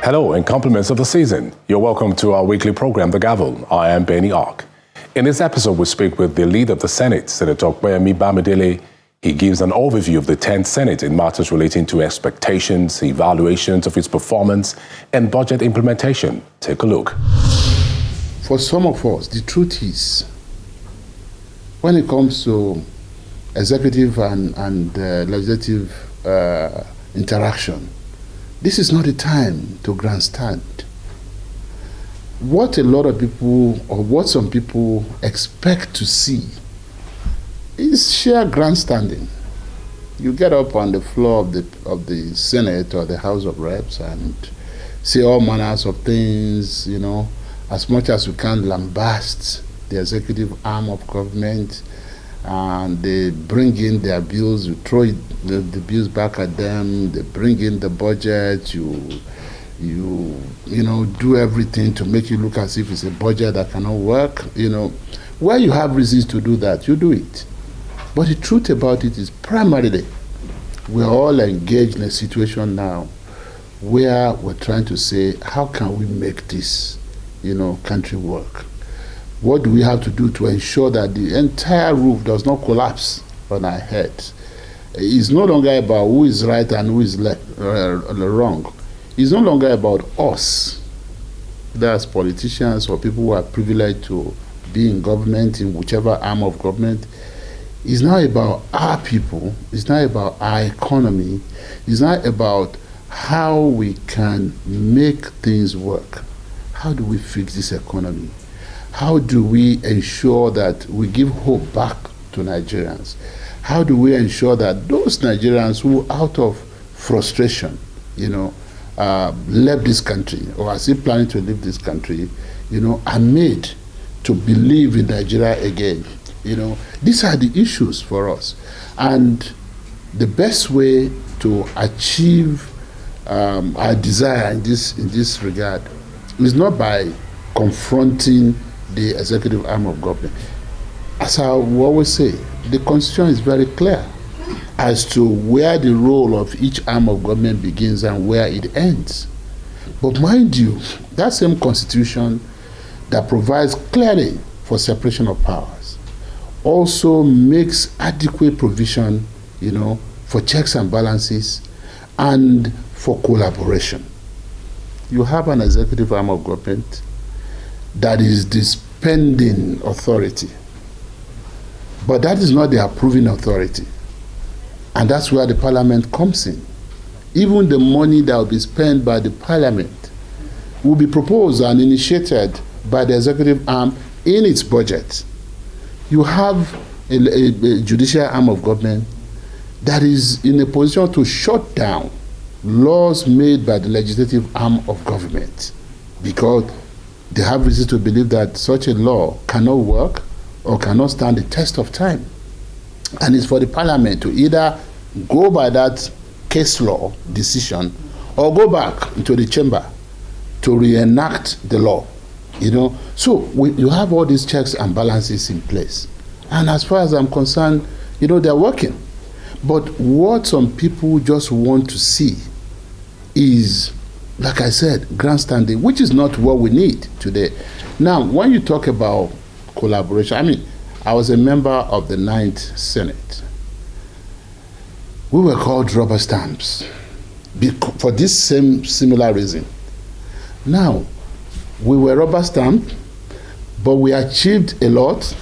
Hello and compliments of the season. You're welcome to our weekly program, The Gavel. I am Benny Ark. In this episode, we speak with the leader of the Senate, Senator Opeyemi Bamidele. He gives an overview of the 10th Senate in matters relating to expectations, evaluations of its performance, and budget implementation. Take a look. For some of us, the truth is, when it comes to executive and legislative interaction, this is not the time to grandstand. What a lot of people, or what some people expect to see, is sheer grandstanding. You get up on the floor of the Senate or the House of Reps and say all manners of things, as much as you can lambast the executive arm of government, and they bring in their bills, you throw the bills back at them, they bring in the budget, you do everything to make it look as if it's a budget that cannot work. Where you have reasons to do that, you do it. But the truth about it is primarily we're all engaged in a situation now where we're trying to say, how can we make this country work? What do we have to do to ensure that the entire roof does not collapse on our heads? It's no longer about who is right and who is wrong. It's no longer about us, that's politicians or people who are privileged to be in government, in whichever arm of government. It's not about our people. It's not about our economy. It's not about how we can make things work. How do we fix this economy? How do we ensure that we give hope back to Nigerians? How do we ensure that those Nigerians who, out of frustration, left this country or are still planning to leave this country, are made to believe in Nigeria again? These are the issues for us. And the best way to achieve our desire in this regard is not by confronting the executive arm of government. As I will always say, the Constitution is very clear as to where the role of each arm of government begins and where it ends. But mind you, that same Constitution that provides clearly for separation of powers also makes adequate provision, for checks and balances and for collaboration. You have an executive arm of government that is the spending authority, but that is not the approving authority. And that's where the parliament comes in. Even the money that will be spent by the parliament will be proposed and initiated by the executive arm in its budget. You have a judicial arm of government that is in a position to shut down laws made by the legislative arm of government because they have reason to believe that such a law cannot work or cannot stand the test of time. And it's for the parliament to either go by that case law decision or go back into the chamber to reenact the law. So you have all these checks and balances in place. And as far as I'm concerned, they're working. But what some people just want to see is, like I said, grandstanding, which is not what we need today. Now, when you talk about collaboration, I was a member of the 9th Senate. We were called rubber stamps for this same similar reason. Now, we were rubber stamped, but we achieved a lot.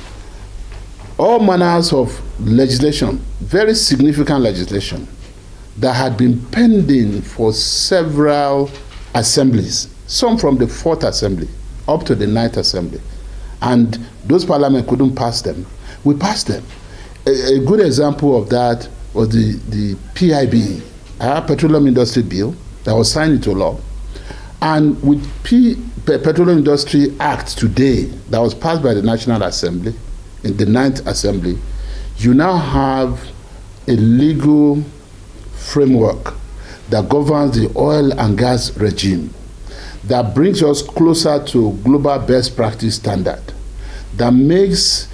All manners of legislation, very significant legislation, that had been pending for several assemblies, some from the 4th Assembly up to the 9th Assembly. And those parliament couldn't pass them. We passed them. A good example of that was the PIB, Petroleum Industry Bill, that was signed into law. And with Petroleum Industry Act today, that was passed by the National Assembly, in the 9th Assembly, you now have a legal framework that governs the oil and gas regime, that brings us closer to global best practice standard, that makes,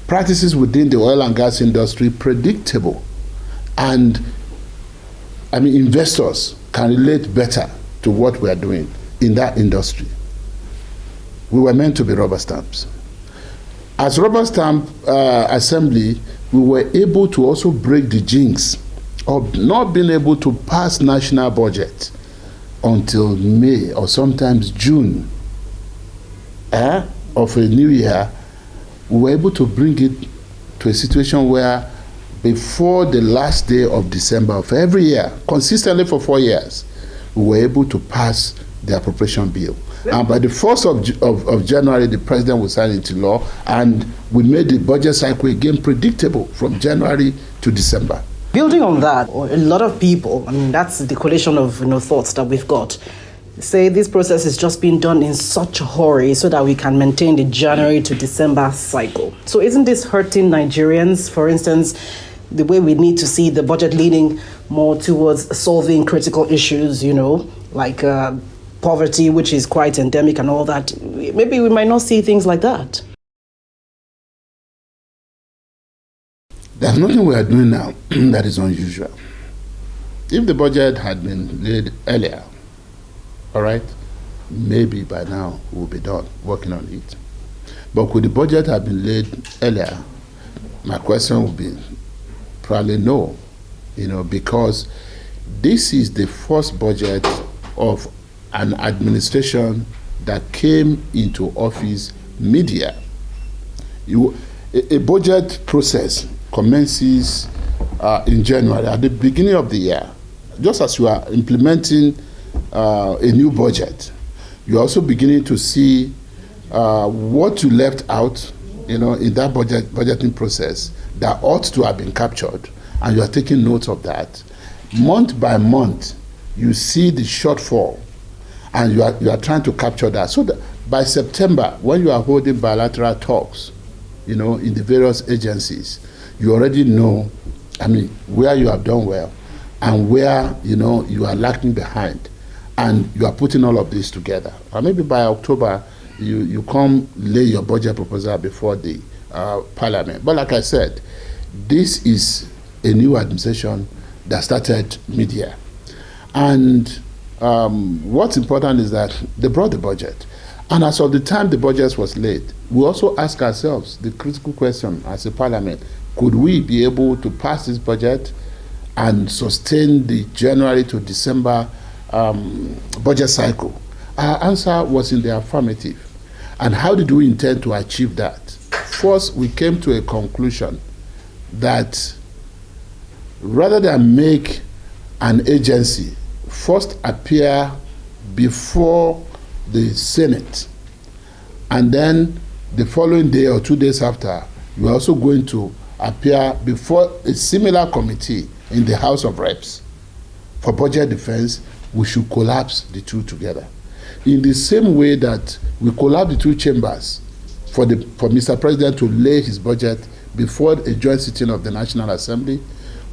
practices within the oil and gas industry predictable, and investors can relate better to what we are doing in that industry. We were meant to be rubber stamps. As rubber stamp assembly, we were able to also break the jinx of not being able to pass national budget until May or sometimes June of a new year. We were able to bring it to a situation where before the last day of December of every year, consistently for 4 years, we were able to pass the appropriation bill. And by the 1st of January, the president will sign into law, and we made the budget cycle again predictable from January to December. Building on that, a lot of people, I mean, that's the collation of thoughts that we've got, say this process is just being done in such a hurry so that we can maintain the January to December cycle. So isn't this hurting Nigerians? For instance, the way we need to see the budget leaning more towards solving critical issues, like poverty, which is quite endemic and all that. Maybe we might not see things like that. There's nothing we are doing now that is unusual. If the budget had been laid earlier, all right, maybe by now we'll be done working on it. But could the budget have been laid earlier? My question would be probably no, because this is the first budget of an administration that came into office mid-year. A budget process commences in January, at the beginning of the year. Just as you are implementing a new budget, you're also beginning to see what you left out, in that budgeting process that ought to have been captured, and you are taking note of that. Month by month, you see the shortfall, and you are trying to capture that. So that by September, when you are holding bilateral talks, in the various agencies, you already know, where you have done well and where, you are lacking behind. And you are putting all of this together. Or maybe by October, you come lay your budget proposal before the parliament. But like I said, this is a new administration that started mid-year. And what's important is that they brought the budget. And as of the time the budget was laid, we also ask ourselves the critical question as a parliament: could we be able to pass this budget and sustain the January to December budget cycle? Our answer was in the affirmative. And how did we intend to achieve that? First, we came to a conclusion that rather than make an agency first appear before the Senate, and then the following day or 2 days after, we're also going to appear before a similar committee in the House of Reps for budget defense, we should collapse the two together. In the same way that we collapse the two chambers for Mr. President to lay his budget before a joint sitting of the National Assembly,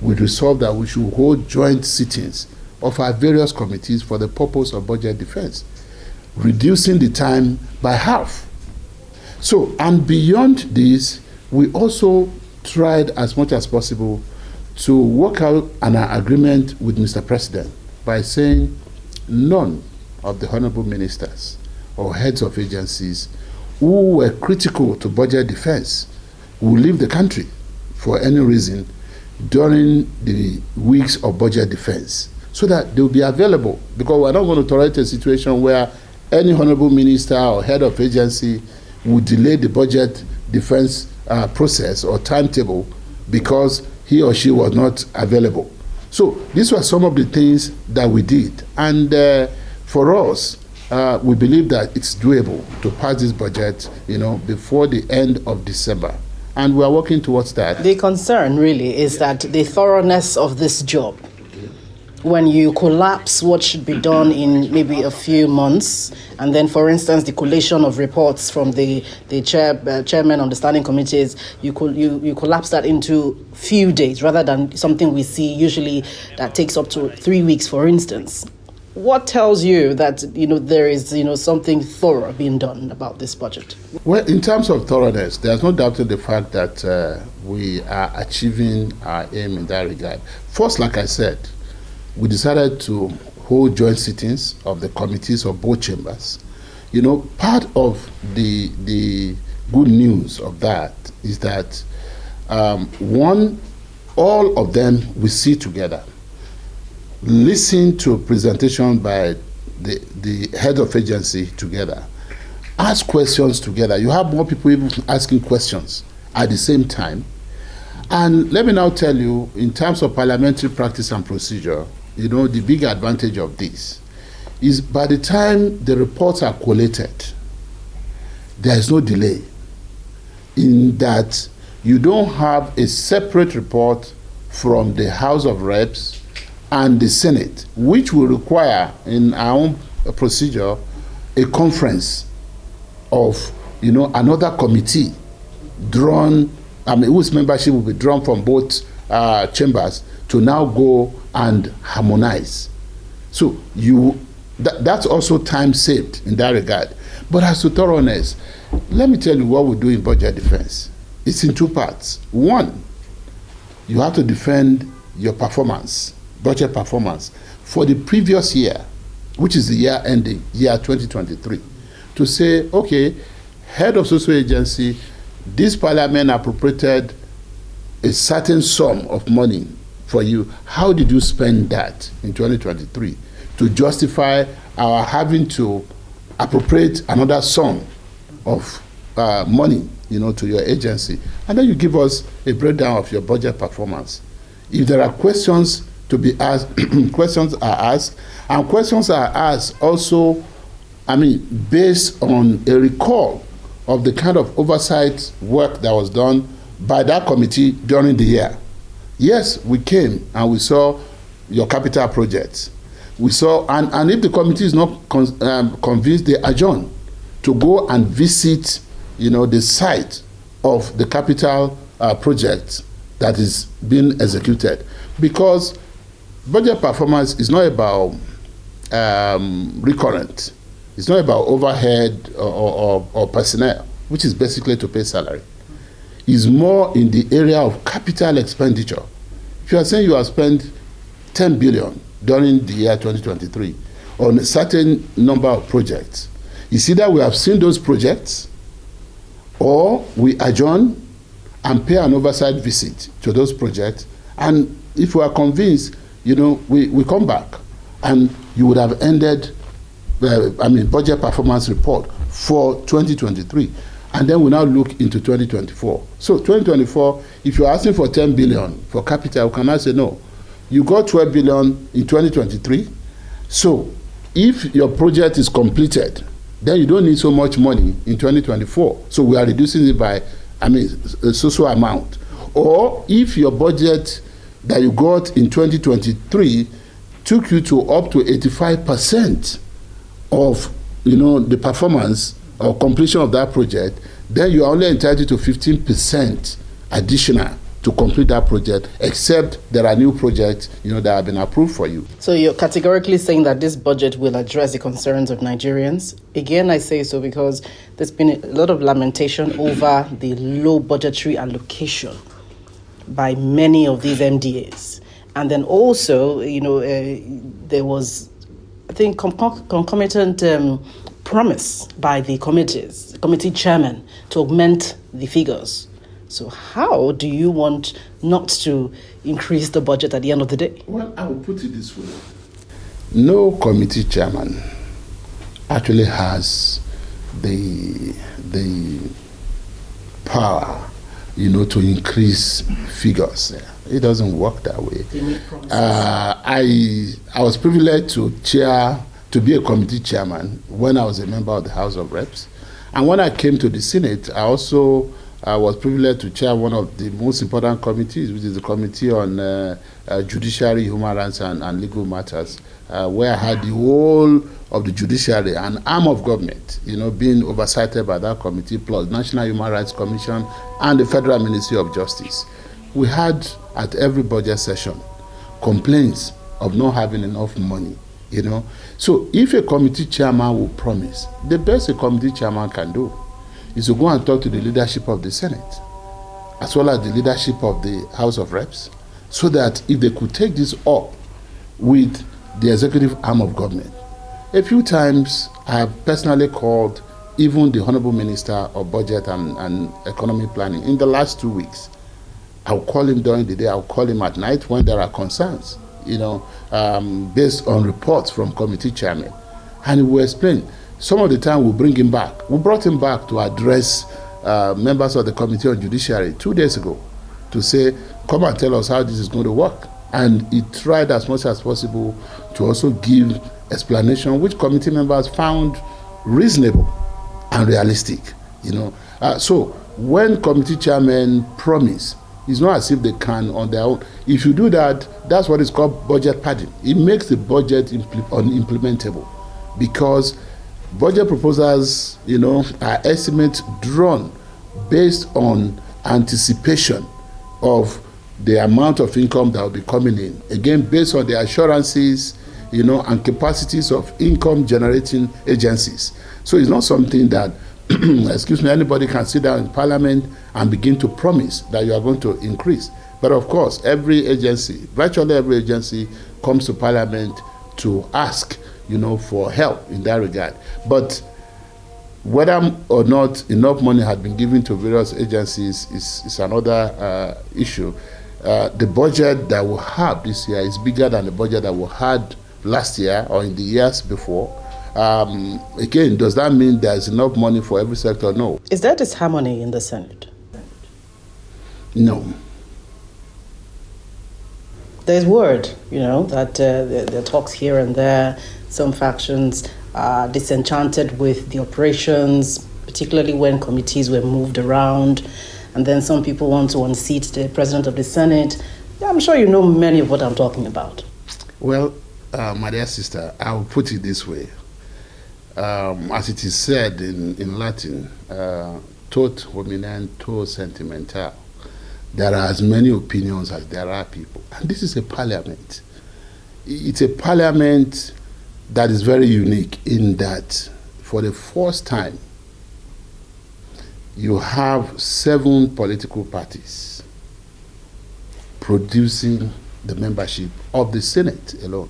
we resolved that we should hold joint sittings of our various committees for the purpose of budget defense, reducing the time by half. So, and beyond this, we also tried as much as possible to work out an agreement with Mr. President by saying none of the honorable ministers or heads of agencies who were critical to budget defense will leave the country for any reason during the weeks of budget defense, so that they will be available, because we're not going to tolerate a situation where any honorable minister or head of agency would delay the budget defense process or timetable because he or she was not available. So these were some of the things that we did. And for us, we believe that it's doable to pass this budget, before the end of December. And we are working towards that. The concern really is that the thoroughness of this job, when you collapse what should be done in maybe a few months, and then, for instance, the collation of reports from the chairman on the standing committees, you collapse that into few days rather than something we see usually that takes up to 3 weeks, for instance. What tells you that there is something thorough being done about this budget? Well, in terms of thoroughness, there's no doubt in the fact that we are achieving our aim in that regard. First, like I said, we decided to hold joint sittings of the committees of both chambers. You know, part of the good news of that is that one, all of them we see together, listen to a presentation by the head of agency together, ask questions together. You have more people even asking questions at the same time. And let me now tell you, in terms of parliamentary practice and procedure, you know, the big advantage of this is by the time the reports are collated, there is no delay in that you don't have a separate report from the House of Reps and the Senate, which will require in our own procedure a conference of, you know, another committee drawn, I mean, whose membership will be drawn from both chambers to now go and harmonize. So that's also time saved in that regard. But as to thoroughness, let me tell you what we do in budget defense. It's in two parts. One, you have to defend your performance, budget performance, for the previous year, which is the year ending, year 2023, to say, okay, head of social agency, this parliament appropriated a certain sum of money for you. How did you spend that in 2023 to justify our having to appropriate another sum of money, you know, to your agency? And then you give us a breakdown of your budget performance. If there are questions to be asked, questions are asked, and questions are asked also, I mean, based on a recall of the kind of oversight work that was done by that committee during the year. Yes, we came and we saw your capital projects. We saw, and if the committee is not convinced, they adjourn to go and visit, you know, the site of the capital project that is being executed. Because budget performance is not about recurrent. It's not about overhead or personnel, which is basically to pay salary. It's more in the area of capital expenditure. If you are saying you have spent 10 billion during the year 2023 on a certain number of projects, it's either we have seen those projects or we adjourn and pay an oversight visit to those projects. And if we are convinced, you know, we come back and you would have ended budget performance report for 2023. And then we now look into 2024. So 2024, if you're asking for 10 billion for capital, we can now say, no, you got 12 billion in 2023. So if your project is completed, then you don't need so much money in 2024. So we are reducing it by, a social amount. Or if your budget that you got in 2023 took you to up to 85% of, you know, the performance or completion of that project, then you are only entitled to 15% additional to complete that project, except there are new projects, you know, that have been approved for you. So you're categorically saying that this budget will address the concerns of Nigerians? Again, I say so because there's been a lot of lamentation over the low budgetary allocation by many of these MDAs. And then also, you know, there was, I think, concomitant promise by the committee chairman to augment the figures. So how do you want not to increase the budget at the end of the day? Well, I will put it this way. No committee chairman actually has the power, you know, to increase figures. It doesn't work that way. I was privileged to be a committee chairman when I was a member of the House of Reps. And when I came to the Senate, I also was privileged to chair one of the most important committees, which is the Committee on Judiciary, Human Rights and Legal Matters, where I had the whole of the judiciary, an arm of government, you know, being oversighted by that committee, plus National Human Rights Commission and the Federal Ministry of Justice. We had at every budget session complaints of not having enough money, you know. So if a committee chairman will promise, the best a committee chairman can do is to go and talk to the leadership of the Senate, as well as the leadership of the House of Reps, so that if they could take this up with the executive arm of government. A few times I have personally called even the Honorable Minister of Budget and Economic Planning in the last 2 weeks. I'll call him during the day, I'll call him at night when there are concerns, based on reports from committee chairmen. And he will explain. Some of the time we'll bring him back. We brought him back to address members of the Committee on Judiciary 2 days ago to say, come and tell us how this is going to work. And he tried as much as possible to also give explanation which committee members found reasonable and realistic. So when committee chairmen promise, it's not as if they can on their own. If you do that, that's what is called budget padding. It makes the budget unimplementable, because budget proposals, are estimates drawn based on anticipation of the amount of income that will be coming in. Again, based on the assurances, and capacities of income generating agencies. So it's not something that, anybody can sit down in Parliament and begin to promise that you are going to increase. But of course, virtually every agency comes to Parliament to ask, for help in that regard. But whether or not enough money had been given to various agencies is another issue. The budget that we have this year is bigger than the budget that we had last year or in the years before. Again, does that mean there's enough money for every sector? No. Is there disharmony in the Senate? No. There's word, that there are talks here and there. Some factions are disenchanted with the operations, particularly when committees were moved around. And then some people want to unseat the president of the Senate. I'm sure you know many of what I'm talking about. Well, my dear sister, I'll put it this way. As it is said in Latin, tot hominem, tot sentimental. There are as many opinions as there are people. And this is a parliament. It's a parliament that is very unique in that for the first time, you have 7 political parties producing the membership of the Senate alone.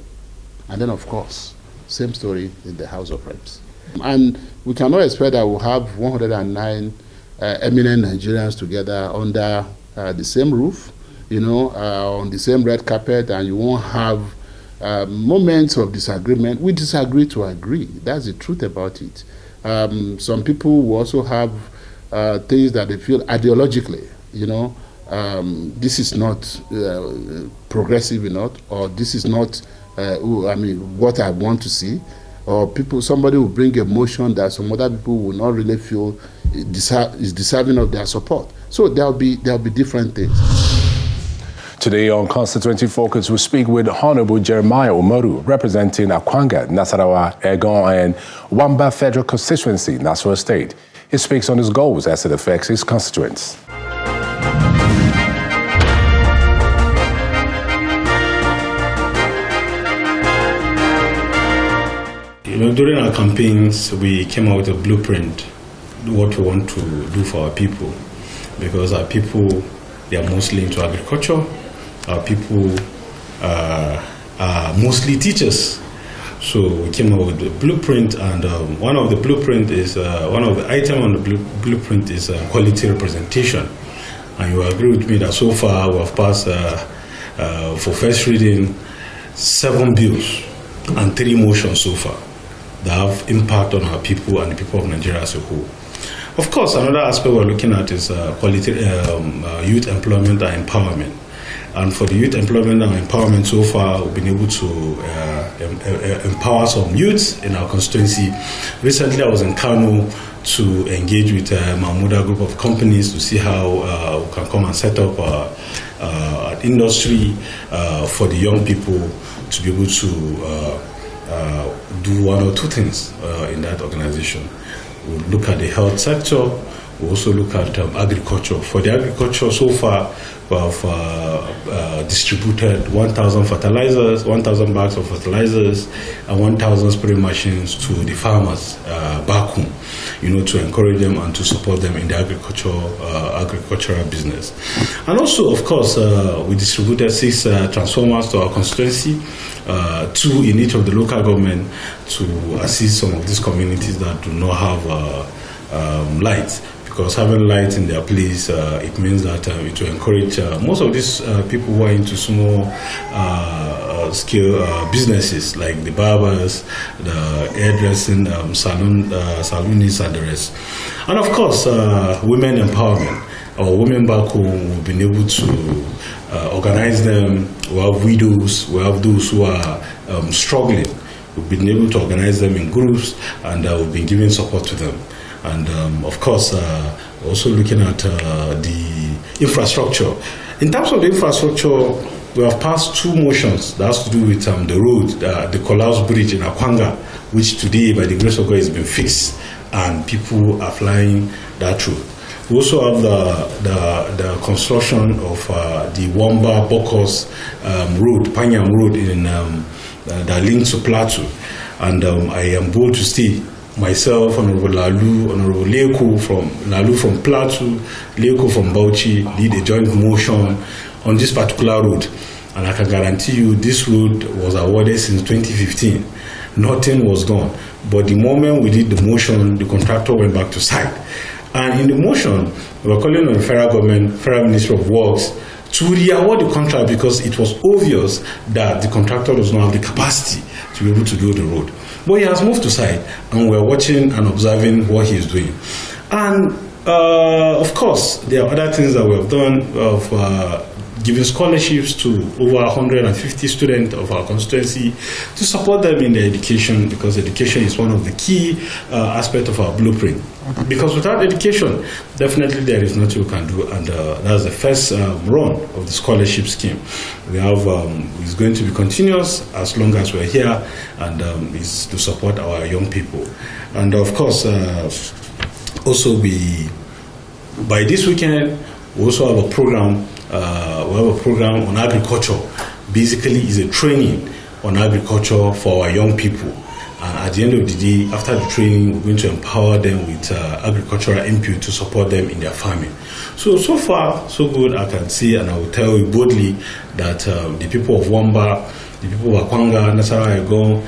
And then, of course, same story in the House of Reps. And we cannot expect that we'll have 109 eminent Nigerians together under the same roof, on the same red carpet, and you won't have moments of disagreement. We disagree to agree. That's the truth about it. Some people will also have things that they feel ideologically, this is not progressive enough, or this is not what I want to see, or somebody will bring a motion that some other people will not really feel is deserving of their support. So there'll be different things. Today on Constituency Focus, we speak with Honorable Jeremiah Umaru, representing Akwanga, Nasarawa, Egon, and Wamba Federal Constituency, Nasarawa State. He speaks on his goals as it affects his constituents. During our campaigns, we came out with a blueprint, what we want to do for our people, because our people, they are mostly into agriculture. Our people are mostly teachers. So we came up with a blueprint, and one of the items on the blueprint is quality representation. And you agree with me that so far we have passed for first reading 7 bills and 3 motions so far that have impact on our people and the people of Nigeria as a whole. Of course, another aspect we're looking at is youth employment and empowerment. And for the youth employment and empowerment, so far we've been able to empower some youths in our constituency. Recently, I was in Kano to engage with Mahmuda group of companies to see how we can come and set up an industry for the young people to be able to do 1 or 2 things in that organization. We'll look at the health sector, We also look at agriculture. For the agriculture, so far, we have distributed 1,000 fertilizers, 1,000 bags of fertilizers, and 1,000 spray machines to the farmers back home, to encourage them and to support them in the agricultural business. And also, of course, we distributed 6 transformers to our constituency, 2 in each of the local government, to assist some of these communities that do not have light. Because having light in their place, it means that it will encourage most of these people who are into small scale businesses, like the barbers, the hairdressing, saloonists, and the rest. And of course, women empowerment. Our women back home, we've been able to organize them. We have widows, we have those who are struggling. We've been able to organize them in groups, and we've been giving support to them. And of course, also looking at the infrastructure. In terms of the infrastructure, we have passed 2 motions that has to do with the road, the Collapse Bridge in Akwanga, which today, by the grace of God, has been fixed, and people are flying that road. We also have the construction of the Wamba Bokos Road, Panyam Road, in that links to Plateau. And I am bold to say, myself, Honorable Lalu, Honorable Leko from Lalu from Plateau, Leko from Bauchi, lead a joint motion on this particular road. And I can guarantee you this road was awarded since 2015. Nothing was done. But the moment we did the motion, the contractor went back to site. And in the motion, we were calling on the federal government, Federal Ministry of Works, to re-award the contract because it was obvious that the contractor does not have the capacity to be able to do the road. But he has moved to site, and we're watching and observing what he is doing. And of course, there are other things that we have done of giving scholarships to over 150 students of our constituency to support them in their education, because education is one of the key aspects of our blueprint. Because without education, definitely there is nothing we can do, and that's the first run of the scholarship scheme. We have it's going to be continuous as long as we're here, and is to support our young people. And of course, also by this weekend, we also have a program. We have a program on agriculture. Basically, is a training on agriculture for our young people. And at the end of the day, after the training, we're going to empower them with agricultural input to support them in their farming. So far, so good. I can see, and I will tell you boldly that the people of Wamba, the people of Akwanga, Nasarawa, Egon,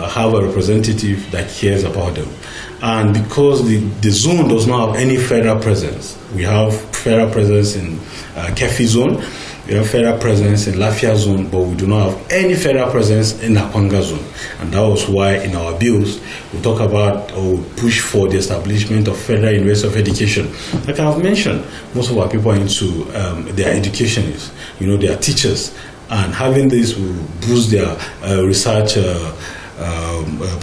have a representative that cares about them. And because the zone does not have any federal presence, we have federal presence in Kefi zone, we have federal presence in Lafia zone, but we do not have any federal presence in Akwanga zone. And that was why in our bills, we talk about or we push for the establishment of Federal University of Education. Like I have mentioned, most of our people are into their educationists, they are teachers. And having this will boost their research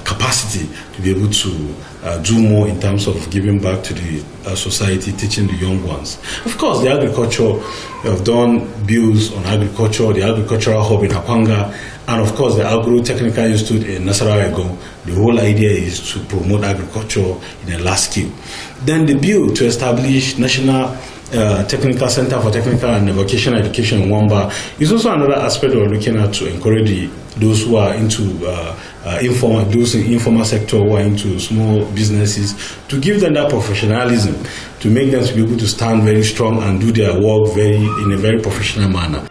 capacity to be able to do more in terms of giving back to the society, teaching the young ones. Of course, the agriculture, we have done bills on agriculture, the agricultural hub in Akwanga, and of course the Agro-Technical Institute in Nasarawa Ego. The whole idea is to promote agriculture in a large scale. Then the bill to establish National Technical Center for Technical and Vocational Education in Wamba is also another aspect we're looking at to encourage those who are into those in informal sector who are into small businesses, to give them that professionalism, to make them to be able to stand very strong and do their work in a very professional manner.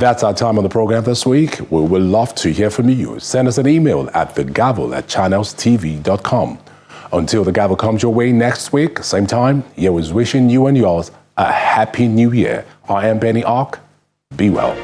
That's our time on the program this week. We would love to hear from you. Send us an email at thegavel@channelstv.com. Until the Gavel comes your way next week, same time, here is wishing you and yours a happy new year. I am Benny Ark. Be well.